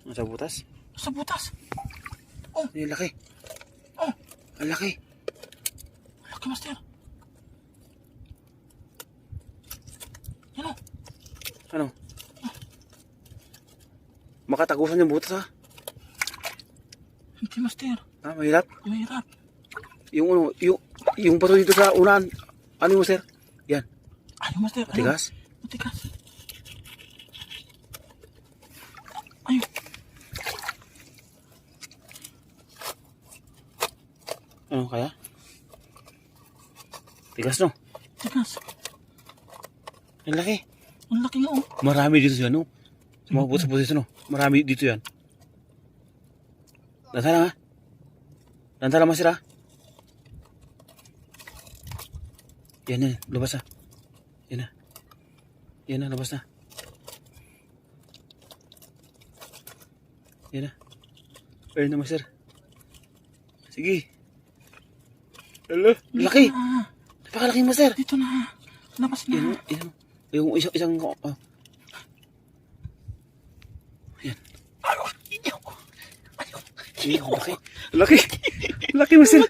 Sa butas? Sa butas. Ang laki. Oh. Ang laki. Laki, master. Yan o. Ano? Makatagusan yung butas ha? Hindi, master. Ah, mahirap. Mahirap. Yung bato dito sa unahan. Ano yung sir? Yan. Ayun, master. Matigas? Matigas. Ayun. Ano kaya? Tigas no? Matigas. Ang laki. Ang laki nga, oh. Marami dito yan no? Sa mga butas-butas no? Marami dito yan. Dantala nga. Dantala masir ha? Yan na, labas na. Yan na. Yan na, labas na. Yan na. Ayun na masir. Sige. Hello? Laki. Napakalaki masir. Dito na. Labas na. Yan, yan. Yung isang yan. Laki. Laki. Laki masir.